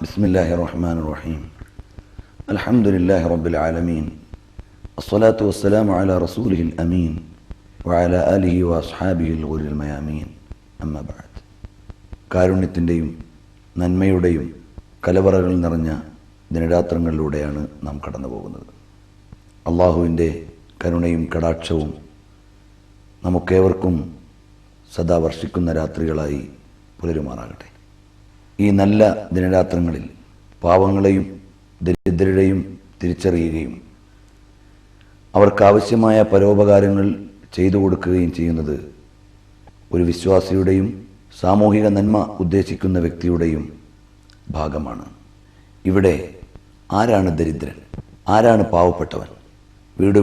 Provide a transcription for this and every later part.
بسم الله الرحمن الرحيم الحمد لله رب العالمين الصلاة والسلام على رسوله الأمين وعلى آله وأصحابه الغر الميامين أما بعد കാരുണ്യത്തിൻ്റെയും നന്മയുടെയും കലവറകൾ നിറഞ്ഞ ദിനരാത്രങ്ങളിലൂടെയാണ് നാം കടന്നു പോകുന്നത്. അള്ളാഹുവിൻ്റെ കരുണയും കടാക്ഷവും നമുക്കേവർക്കും സദാ വർഷിക്കുന്ന രാത്രികളായി പുലരുമാറാകട്ടെ. ഈ നല്ല ദിനരാത്രങ്ങളിൽ പാവങ്ങളെയും ദരിദ്രരെയും തിരിച്ചറിയുകയും അവർക്കാവശ്യമായ പരോപകാരങ്ങൾ ചെയ്തു കൊടുക്കുകയും ചെയ്യുന്നത് ഒരു വിശ്വാസിയുടെയും സാമൂഹിക നന്മ ഉദ്ദേശിക്കുന്ന വ്യക്തിയുടെയും ഭാഗമാണ്. ഇവിടെ ആരാണ് ദരിദ്രൻ, ആരാണ് പാവപ്പെട്ടവൻ?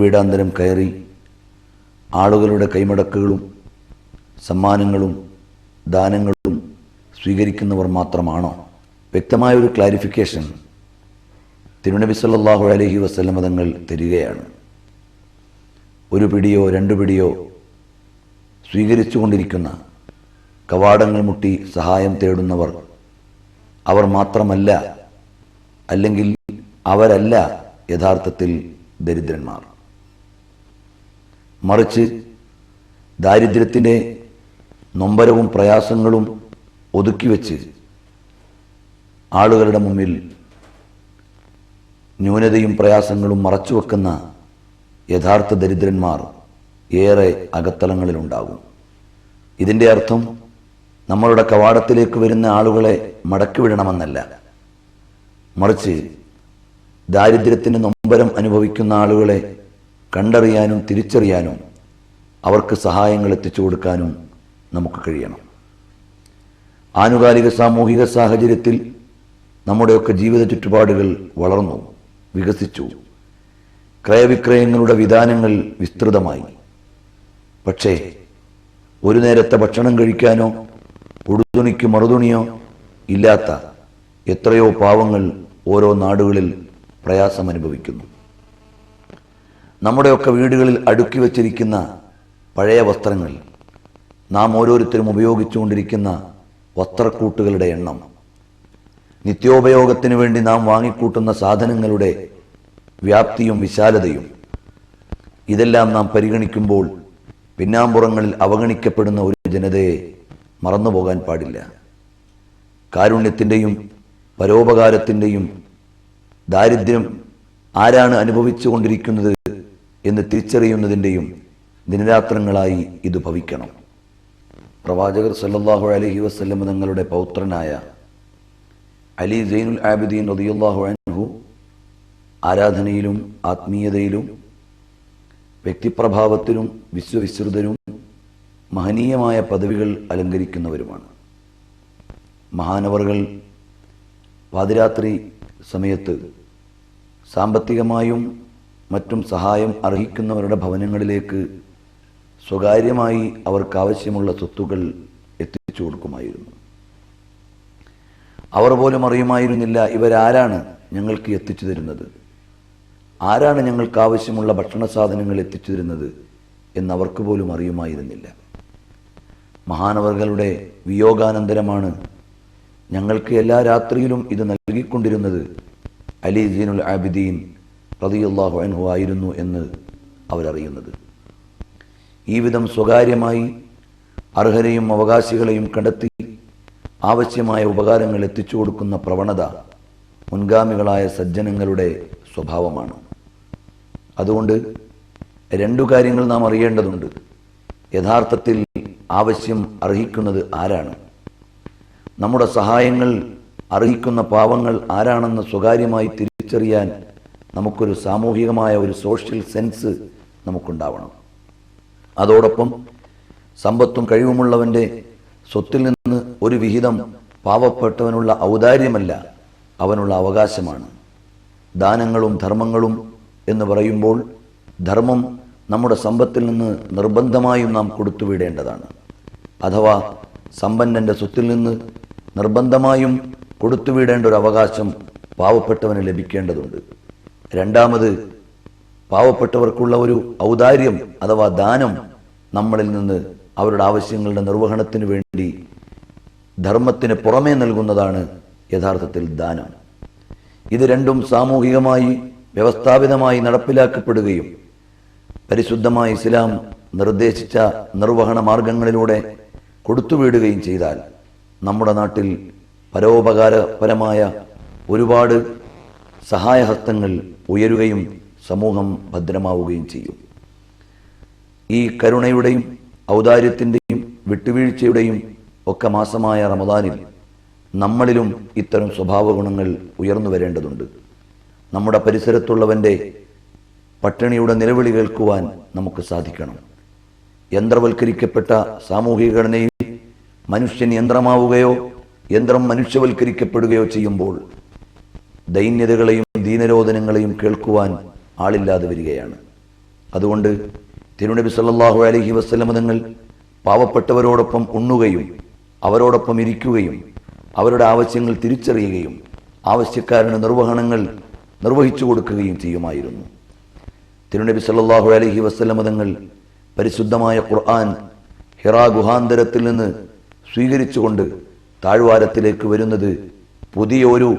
വീടാന്തരം കയറി ആളുകളുടെ കൈമടക്കുകളും സമ്മാനങ്ങളും ദാനങ്ങളും സ്വീകരിക്കുന്നവർ മാത്രമാണോ? വ്യക്തമായ ഒരു ക്ലാരിഫിക്കേഷൻ തിരുനബി സല്ലല്ലാഹു അലൈഹി വസല്ലം തങ്ങൾ തരികയാണ്. ഒരു പിടിയോ രണ്ടു പിടിയോ സ്വീകരിച്ചു കൊണ്ടിരിക്കുന്ന, കവാടങ്ങൾ മുട്ടി സഹായം തേടുന്നവർ അവർ മാത്രമല്ല, അല്ലെങ്കിൽ അവരല്ല യഥാർത്ഥത്തിൽ ദരിദ്രന്മാർ. മറിച്ച് ദാരിദ്ര്യത്തിൻ്റെ നൊമ്പരവും പ്രയാസങ്ങളും ഒതുക്കി വെച്ച് ആളുകളുടെ മുമ്പിൽ ന്യൂനതയും പ്രയാസങ്ങളും മറച്ചുവെക്കുന്ന യഥാർത്ഥ ദരിദ്രന്മാർ ഏറെ അകത്തളങ്ങളിലുണ്ടാകും. ഇതിൻ്റെ അർത്ഥം നമ്മളുടെ കവാടത്തിലേക്ക് വരുന്ന ആളുകളെ മടക്കിവിടണമെന്നല്ല, മറിച്ച് ദാരിദ്ര്യത്തിന് നൊമ്പരം അനുഭവിക്കുന്ന ആളുകളെ കണ്ടറിയാനും തിരിച്ചറിയാനും അവർക്ക് സഹായങ്ങൾ എത്തിച്ചു കൊടുക്കാനും നമുക്ക് കഴിയണം. ആനുകാലിക സാമൂഹിക സാഹചര്യത്തിൽ നമ്മുടെയൊക്കെ ജീവിത ചുറ്റുപാടുകൾ വളർന്നു വികസിച്ചു. ക്രയവിക്രയങ്ങളുടെ വിധാനങ്ങൾ വിസ്തൃതമായി. പക്ഷേ ഒരു നേരത്തെ ഭക്ഷണം കഴിക്കാനോ ഉടുതുണിക്ക് മറുതുണിയോ ഇല്ലാത്ത എത്രയോ പാവങ്ങൾ ഓരോ നാടുകളിൽ പ്രയാസം അനുഭവിക്കുന്നു. നമ്മുടെയൊക്കെ വീടുകളിൽ അടുക്കി വച്ചിരിക്കുന്ന പഴയ വസ്ത്രങ്ങൾ, നാം ഓരോരുത്തരും ഉപയോഗിച്ചുകൊണ്ടിരിക്കുന്ന വസ്ത്രക്കൂട്ടുകളുടെ എണ്ണം, നിത്യോപയോഗത്തിന് വേണ്ടി നാം വാങ്ങിക്കൂട്ടുന്ന സാധനങ്ങളുടെ വ്യാപ്തിയും വിശാലതയും, ഇതെല്ലാം നാം പരിഗണിക്കുമ്പോൾ പിന്നാമ്പുറങ്ങളിൽ അവഗണിക്കപ്പെടുന്ന ഒരു ജനതയെ മറന്നുപോകാൻ പാടില്ല. കാരുണ്യത്തിൻ്റെയും പരോപകാരത്തിൻ്റെയും ദാരിദ്ര്യം ആരാണ് അനുഭവിച്ചു കൊണ്ടിരിക്കുന്നത് എന്ന് തിരിച്ചറിയുന്നതിൻ്റെയും ദിനരാത്രങ്ങളായി ഇത് ഭവിക്കണം. പ്രവാചകർ സല്ലല്ലാഹു അലൈഹി വസല്ലം തങ്ങളുടെ പൗത്രനായ അലി സൈനുൽ ആബിദീൻ റളിയല്ലാഹു അൻഹു ആരാധനയിലും ആത്മീയതയിലും വ്യക്തിപ്രഭാവത്തിലും വിശ്വവിശ്രുതരും മഹനീയമായ പദവികൾ അലങ്കരിക്കുന്നവരുമാണ്. മഹാനവറുകൾ പാതിരാത്രി സമയത്ത് സാമ്പത്തികമായും മറ്റും സഹായം അർഹിക്കുന്നവരുടെ ഭവനങ്ങളിലേക്ക് സ്വകാര്യമായി അവർക്കാവശ്യമുള്ള സ്വത്തുക്കൾ എത്തിച്ചു കൊടുക്കുമായിരുന്നു. അവർ പോലും അറിയുമായിരുന്നില്ല ഇവരാരാണ് ഞങ്ങൾക്ക് എത്തിച്ചു തരുന്നത്, ആരാണ് ഞങ്ങൾക്ക് ആവശ്യമുള്ള ഭക്ഷണ സാധനങ്ങൾ എത്തിച്ചു തരുന്നത് എന്നവർക്ക് പോലും അറിയുമായിരുന്നില്ല. മഹാനവറുകളുടെ വിയോഗാനന്തരമാണ് ഞങ്ങൾക്ക് എല്ലാ രാത്രിയിലും ഇത് നൽകിക്കൊണ്ടിരുന്നത് അലി സൈനുൽ ആബിദീൻ റളിയല്ലാഹു അൻഹു ആയിരുന്നു എന്ന് അവരറിയുന്നത്. ഈ വിധം സ്വകാര്യമായി അർഹരെയും അവകാശികളെയും കണ്ടെത്തി ആവശ്യമായ ഉപകാരങ്ങൾ എത്തിച്ചു കൊടുക്കുന്ന പ്രവണത മുൻഗാമികളായ സജ്ജനങ്ങളുടെ സ്വഭാവമാണ്. അതുകൊണ്ട് രണ്ടു കാര്യങ്ങൾ നാം അറിയേണ്ടതുണ്ട്. യഥാർത്ഥത്തിൽ ആവശ്യം അർഹിക്കുന്നത് ആരാണ്? നമ്മുടെ സഹായങ്ങൾ അർഹിക്കുന്ന പാവങ്ങൾ ആരാണെന്ന് സ്വകാര്യമായി തിരിച്ചറിയാൻ നമുക്കൊരു സാമൂഹികമായ ഒരു സോഷ്യൽ സെൻസ് നമുക്കുണ്ടാവണം. അതോടൊപ്പം സമ്പത്തും കഴിവുമുള്ളവൻ്റെ സ്വത്തിൽ നിന്ന് ഒരു വിഹിതം പാവപ്പെട്ടവനുള്ള ഔദാര്യമല്ല, അവനുള്ള അവകാശമാണ്. ദാനങ്ങളും ധർമ്മങ്ങളും എന്ന് പറയുമ്പോൾ ധർമ്മം നമ്മുടെ സമ്പത്തിൽ നിന്ന് നിർബന്ധമായും നാം കൊടുത്തുവിടേണ്ടതാണ്. അഥവാ സമ്പന്നൻ്റെ സ്വത്തിൽ നിന്ന് നിർബന്ധമായും കൊടുത്തുവിടേണ്ട ഒരു അവകാശം പാവപ്പെട്ടവന് ലഭിക്കേണ്ടതുണ്ട്. രണ്ടാമത്, പാവപ്പെട്ടവർക്കുള്ള ഒരു ഔദാര്യം അഥവാ ദാനം നമ്മളിൽ നിന്ന് അവരുടെ ആവശ്യങ്ങളുടെ നിർവഹണത്തിന് വേണ്ടി ധർമ്മത്തിന് പുറമേ നൽകുന്നതാണ് യഥാർത്ഥത്തിൽ ദാനം. ഇത് രണ്ടും സാമൂഹികമായി വ്യവസ്ഥാപിതമായി നടപ്പിലാക്കപ്പെടുകയും പരിശുദ്ധമായ ഇസ്ലാം നിർദ്ദേശിച്ച നിർവഹണ മാർഗങ്ങളിലൂടെ കൊടുത്തുവിടുകയും ചെയ്താൽ നമ്മുടെ നാട്ടിൽ പരോപകാരപരമായ ഒരുപാട് സഹായഹസ്തങ്ങൾ ഉയരുകയും സമൂഹം ഭദ്രമാവുകയും ചെയ്യും. ഈ കരുണയുടെയും ഔദാര്യത്തിൻ്റെയും വിട്ടുവീഴ്ചയുടെയും ഒക്കെ മാസമായ റമദാനിൽ നമ്മളിലും ഇത്തരം സ്വഭാവ ഗുണങ്ങൾ ഉയർന്നു വരേണ്ടതുണ്ട്. നമ്മുടെ പരിസരത്തുള്ളവൻ്റെ പട്ടിണിയുടെ നിലവിളി കേൾക്കുവാൻ നമുക്ക് സാധിക്കണം. യന്ത്രവൽക്കരിക്കപ്പെട്ട സാമൂഹിക ഘടനയിൽ മനുഷ്യൻ യന്ത്രമാവുകയോ യന്ത്രം മനുഷ്യവൽക്കരിക്കപ്പെടുകയോ ചെയ്യുമ്പോൾ ദൈന്യതകളെയും ദീനരോധനങ്ങളെയും കേൾക്കുവാൻ ആളില്ലാതെ വരികയാണ്. അതുകൊണ്ട് തിരുനബി സല്ലല്ലാഹു അലൈഹി വസല്ലം തങ്ങൾ പാവപ്പെട്ടവരോടൊപ്പം ഉണ്ണുകയും അവരോടൊപ്പം ഇരിക്കുകയും അവരുടെ ആവശ്യങ്ങൾ തിരിച്ചറിയുകയും ആവശ്യക്കാരന് നിർവഹണങ്ങൾ നിർവഹിച്ചു കൊടുക്കുകയും ചെയ്യുമായിരുന്നു. തിരുനബി സല്ലല്ലാഹു അലൈഹി വസല്ലം തങ്ങൾ പരിശുദ്ധമായ ഖുർആൻ ഹിറാ ഗുഹാന്തരത്തിൽ നിന്ന് സ്വീകരിച്ചുകൊണ്ട് താഴ്വാരത്തിലേക്ക് വരുന്നത് പുതിയ ഒരു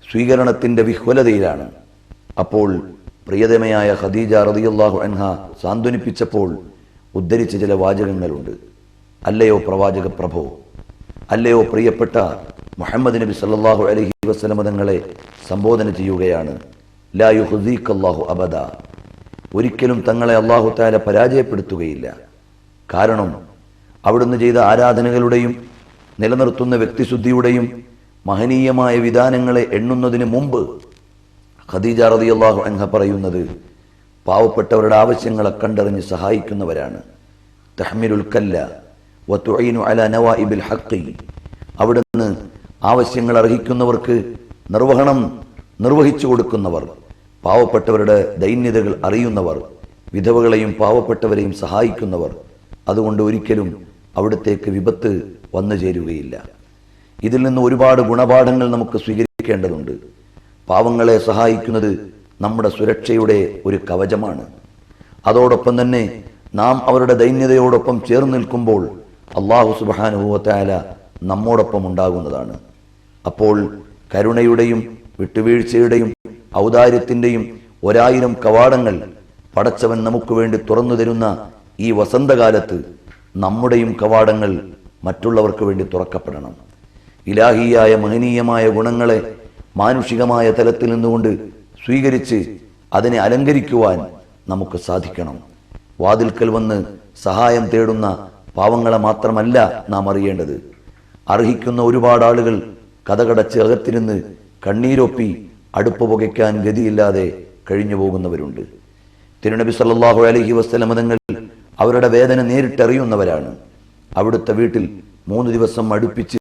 സ്വീകരണത്തിൻ്റെ വിഹ്വലതയിലാണ്. അപ്പോൾ പ്രിയതമയായ ഖദീജ റളിയല്ലാഹു അൻഹ സാന്ത്വനിപ്പിച്ചപ്പോൾ ഉദ്ധരിച്ച ചില വാചകങ്ങളുണ്ട്. അല്ലയോ പ്രവാചക പ്രഭോ, അല്ലയോ പ്രിയപ്പെട്ട മുഹമ്മദ് നബി സല്ലല്ലാഹു അലൈഹി വസല്ലം തങ്ങളെ സംബോധന ചെയ്യുകയാണ്. ലാ യുഖ്സീകല്ലാഹു അബദ, ഒരിക്കലും തങ്ങളെ അല്ലാഹു തആല പരാജയപ്പെടുത്തുകയില്ല. കാരണം അവിടുന്ന് ചെയ്ത ആരാധനകളുടെയും നിലനിർത്തുന്ന വ്യക്തിശുദ്ധിയുടെയും മഹനീയമായ വിധാനങ്ങളെ എണ്ണുന്നതിന് മുമ്പ് ഖദീജ റളിയല്ലാഹു അൻഹ പറയുന്നത് പാവപ്പെട്ടവരുടെ ആവശ്യങ്ങളെ കണ്ടറിഞ്ഞ് സഹായിക്കുന്നവരാണ്. തഹ്മിലുൽ കല്ല വതുഈനു അലാ നവാഇബിൽ ഹഖ്, അവിടുന്ന് ആവശ്യങ്ങൾ അർഹിക്കുന്നവർക്ക് നിർവഹണം നിർവഹിച്ചു കൊടുക്കുന്നവർ, പാവപ്പെട്ടവരുടെ ദൈന്യതകൾ അറിയുന്നവർ, വിധവകളെയും പാവപ്പെട്ടവരെയും സഹായിക്കുന്നവർ. അതുകൊണ്ട് ഒരിക്കലും അവിടത്തേക്ക് വിപത്ത് വന്നു ചേരുകയില്ല. ഇതിൽ നിന്ന് ഒരുപാട് ഗുണപാഠങ്ങൾ നമുക്ക് സ്വീകരിക്കേണ്ടതുണ്ട്. പാവങ്ങളെ സഹായിക്കുന്നത് നമ്മുടെ സുരക്ഷയുടെ ഒരു കവചമാണ്. അതോടൊപ്പം തന്നെ നാം അവരുടെ ദൈന്യതയോടൊപ്പം ചേർന്ന് നിൽക്കുമ്പോൾ അല്ലാഹു സുബ്ഹാനഹു വ തആല നമ്മോടൊപ്പം ഉണ്ടാകുന്നതാണ്. അപ്പോൾ കരുണയുടെയും വിട്ടുവീഴ്ചയുടെയും ഔദാര്യത്തിൻ്റെയും 1000 കവാടങ്ങൾ പടച്ചവൻ നമുക്ക് വേണ്ടി തുറന്നു തരുന്ന ഈ വസന്തകാലത്ത് നമ്മുടെയും കവാടങ്ങൾ മറ്റുള്ളവർക്ക് വേണ്ടി തുറക്കപ്പെടണം. ഇലാഹിയായ മഹനീയമായ ഗുണങ്ങളെ മാനുഷികമായ തലത്തിൽ നിന്നുകൊണ്ട് സ്വീകരിച്ച് അതിനെ അലങ്കരിക്കുവാൻ നമുക്ക് സാധിക്കണം. വാതിൽക്കൽ വന്ന് സഹായം തേടുന്ന പാവങ്ങളെ മാത്രമല്ല നാം അറിയേണ്ടത്. അർഹിക്കുന്ന ഒരുപാട് ആളുകൾ കതകടച്ച് അകത്തിരുന്ന് കണ്ണീരൊപ്പി അടുപ്പ് പുകയ്ക്കാൻ ഗതിയില്ലാതെ കഴിഞ്ഞു പോകുന്നവരുണ്ട്. തിരുനബി സല്ലല്ലാഹു അലൈഹി വസല്ലം തങ്ങൾ അവരുടെ വേദന നേരിട്ടറിയുന്നവരാണ്. അവിടുത്തെ വീട്ടിൽ 3 ദിവസം അടുപ്പിച്ച്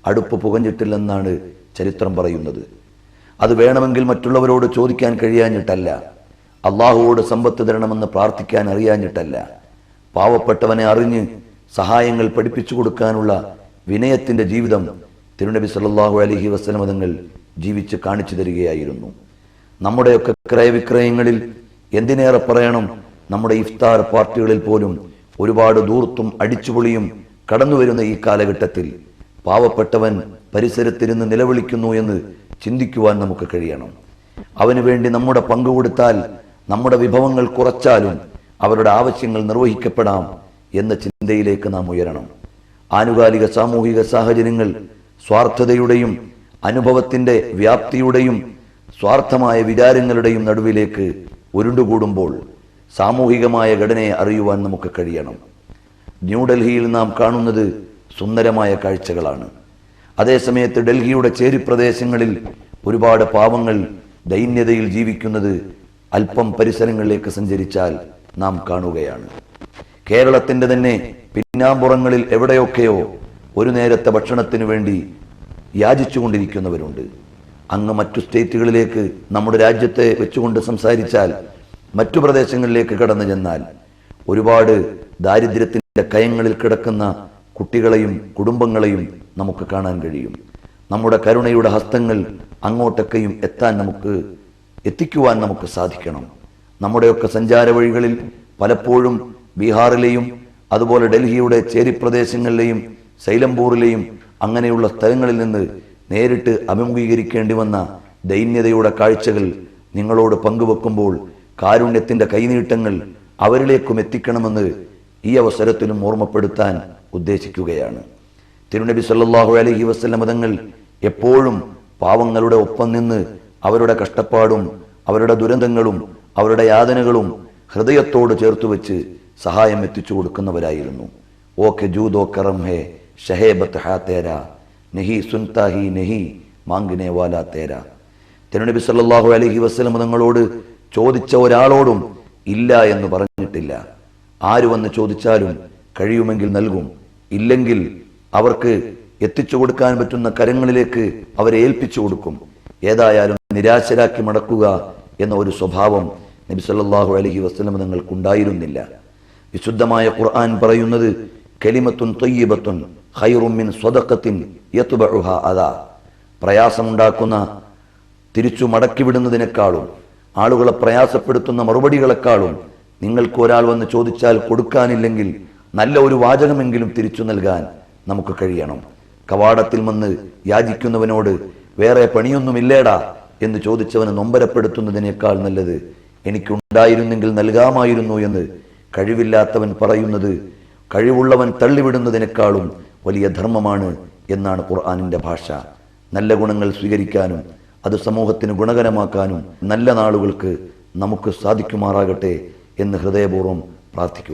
അടുപ്പ് പുകഞ്ഞിട്ടില്ലെന്നാണ് ചരിത്രം പറയുന്നത്. അത് വേണമെങ്കിൽ മറ്റുള്ളവരോട് ചോദിക്കാൻ കഴിയാഞ്ഞിട്ടല്ല, അള്ളാഹുവോട് സമ്പത്ത് തരണമെന്ന് പ്രാർത്ഥിക്കാൻ അറിയാഞ്ഞിട്ടല്ല, പാവപ്പെട്ടവനെ അറിഞ്ഞ് സഹായങ്ങൾ പഠിപ്പിച്ചു കൊടുക്കാനുള്ള വിനയത്തിൻ്റെ ജീവിതം തിരുനബി സല്ലല്ലാഹു അലൈഹി വസല്ലം തങ്ങൾ ജീവിച്ച് കാണിച്ചു തരികയായിരുന്നു. നമ്മുടെയൊക്കെ ക്രയവിക്രയങ്ങളിൽ എന്തിനേറെ പറയണം, നമ്മുടെ ഇഫ്താർ പാർട്ടികളിൽ പോലും ഒരുപാട് ദൂർത്തും അടിച്ചുപൊളിയും കടന്നു വരുന്ന ഈ കാലഘട്ടത്തിൽ പാവപ്പെട്ടവൻ പരിസരത്തിരുന്ന് നിലവിളിക്കുന്നു എന്ന് ചിന്തിക്കുവാൻ നമുക്ക് കഴിയണം. അവന് വേണ്ടി നമ്മുടെ പങ്ക് കൊടുത്താൽ നമ്മുടെ വിഭവങ്ങൾ കുറച്ചാലും അവരുടെ ആവശ്യങ്ങൾ നിർവഹിക്കപ്പെടാം എന്ന ചിന്തയിലേക്ക് നാം ഉയരണം. ആനുകാലിക സാമൂഹിക സാഹചര്യങ്ങൾ സ്വാർത്ഥതയുടെയും അനുഭവത്തിൻ്റെ വ്യാപ്തിയുടെയും സ്വാർത്ഥമായ വിചാരങ്ങളുടെയും നടുവിലേക്ക് ഉരുണ്ടുകൂടുമ്പോൾ സാമൂഹികമായ ഘടനയെ അറിയുവാൻ നമുക്ക് കഴിയണം. ന്യൂഡൽഹിയിൽ നാം കാണുന്നത് സുന്ദരമായ കാഴ്ചകളാണ്. അതേസമയത്ത് ഡൽഹിയുടെ ചേരിപ്രദേശങ്ങളിൽ ഒരുപാട് പാവങ്ങൾ ദൈന്യതയിൽ ജീവിക്കുന്നത് അല്പം പരിസരങ്ങളിലേക്ക് സഞ്ചരിച്ചാൽ നാം കാണുകയാണ്. കേരളത്തിൻ്റെ തന്നെ പിന്നാമ്പുറങ്ങളിൽ എവിടെയൊക്കെയോ ഒരു നേരത്തെ ഭക്ഷണത്തിനു വേണ്ടി യാചിച്ചുകൊണ്ടിരിക്കുന്നവരുണ്ട്. അങ്ങ് മറ്റു സ്റ്റേറ്റുകളിലേക്ക് നമ്മുടെ രാജ്യത്തെ വെച്ചുകൊണ്ട് സംസാരിച്ചാൽ, മറ്റു പ്രദേശങ്ങളിലേക്ക് കടന്നു ചെന്നാൽ ഒരുപാട് ദാരിദ്ര്യത്തിൻ്റെ കയങ്ങളിൽ കിടക്കുന്ന കുട്ടികളെയും കുടുംബങ്ങളെയും നമുക്ക് കാണാൻ കഴിയും. നമ്മുടെ കരുണയുടെ ഹസ്തങ്ങൾ അങ്ങോട്ടൊക്കെയും എത്തിക്കുവാൻ നമുക്ക് സാധിക്കണം. നമ്മുടെയൊക്കെ സഞ്ചാര വഴികളിൽ പലപ്പോഴും ബീഹാറിലെയും അതുപോലെ ഡൽഹിയുടെ ചേരിപ്രദേശങ്ങളിലെയും സൈലംപൂറിലെയും അങ്ങനെയുള്ള സ്ഥലങ്ങളിൽ നിന്ന് നേരിട്ട് അഭിമുഖീകരിക്കേണ്ടി വന്ന ദൈന്യതയുടെ കാഴ്ചകൾ നിങ്ങളോട് പങ്കുവെക്കുമ്പോൾ കാരുണ്യത്തിന്റെ കൈനീട്ടങ്ങൾ അവരിലേക്കും എത്തിക്കണമെന്ന് ഈ അവസരത്തിലും ഓർമ്മപ്പെടുത്താൻ ഉദ്ദേശിക്കുകയാണ്. തിരുനബി സല്ലല്ലാഹു അലൈഹി വസല്ലം തങ്ങൾ എപ്പോഴും പാവങ്ങളുടെ ഒപ്പം നിന്ന് അവരുടെ കഷ്ടപ്പാടും അവരുടെ ദുരന്തങ്ങളും അവരുടെ യാതനകളും ഹൃദയത്തോട് ചേർത്തു വെച്ച് സഹായം എത്തിച്ചു കൊടുക്കുന്നവരായിരുന്നു. ഓക്കെ ജൂദോ കറം ഹേ ഷഹേബത്ത് ഹാ തേരാ നെഹി സുൻതാ ഹി നെഹി മാംഗിനെ വാലാ തേരാ. തിരുനബി സല്ലല്ലാഹു അലൈഹി വസല്ലം തങ്ങളോട് ചോദിച്ച ഒരാളോടും ഇല്ല എന്ന് പറഞ്ഞിട്ടില്ല. ആര് വന്ന് ചോദിച്ചാലും കഴിയുമെങ്കിൽ നൽകും, ഇല്ലെങ്കിൽ അവർക്ക് എത്തിച്ചു കൊടുക്കാൻ പറ്റുന്ന കരങ്ങളിലേക്ക് അവരെ ഏൽപ്പിച്ചു കൊടുക്കും. ഏതായാലും നിരാശരാക്കി മടക്കുക എന്ന ഒരു സ്വഭാവം നബി സല്ലല്ലാഹു അലൈഹി വസല്ലം തങ്ങൾക്കുണ്ടായിരുന്നില്ല. വിശുദ്ധമായ ഖുർആൻ പറയുന്നത് കലിമത്തുൻ ത്വയ്യിബത്തുൻ ഖൈറും മിൻ സ്വദഖത്തിൻ യത്ബഉഹാ അദാ. പ്രയാസമുണ്ടാക്കുന്ന തിരിച്ചു മടക്കിവിടുന്നതിനേക്കാളും ആളുകളെ പ്രയാസപ്പെടുത്തുന്ന മറുപടികളെക്കാളും നിങ്ങൾക്ക് ഒരാൾ വന്ന് ചോദിച്ചാൽ കൊടുക്കാനില്ലെങ്കിൽ നല്ല ഒരു വാചകമെങ്കിലും തിരിച്ചു നൽകാൻ നമുക്ക് കഴിയണം. കവാടത്തിൽ വന്ന് യാചിക്കുന്നവനോട് വേറെ പണിയൊന്നുമില്ലേടാ എന്ന് ചോദിച്ചവനെ നൊമ്പരപ്പെടുത്തുന്നതിനേക്കാൾ നല്ലത് എനിക്കുണ്ടായിരുന്നെങ്കിൽ നൽകാമായിരുന്നു എന്ന് കഴിവില്ലാത്തവൻ പറയുന്നത് കഴിവുള്ളവൻ തള്ളിവിടുന്നതിനേക്കാളും വലിയ ധർമ്മമാണ് എന്നാണ് ഖുർആനിന്റെ ഭാഷ. നല്ല ഗുണങ്ങൾ സ്വീകരിക്കാനും അത് സമൂഹത്തിന് ഗുണകരമാക്കാനും നല്ല നാളുകൾക്ക് നമുക്ക് സാധിക്കുമാറാകട്ടെ എന്ന് ഹൃദയപൂർവ്വം പ്രാർത്ഥിക്കുക.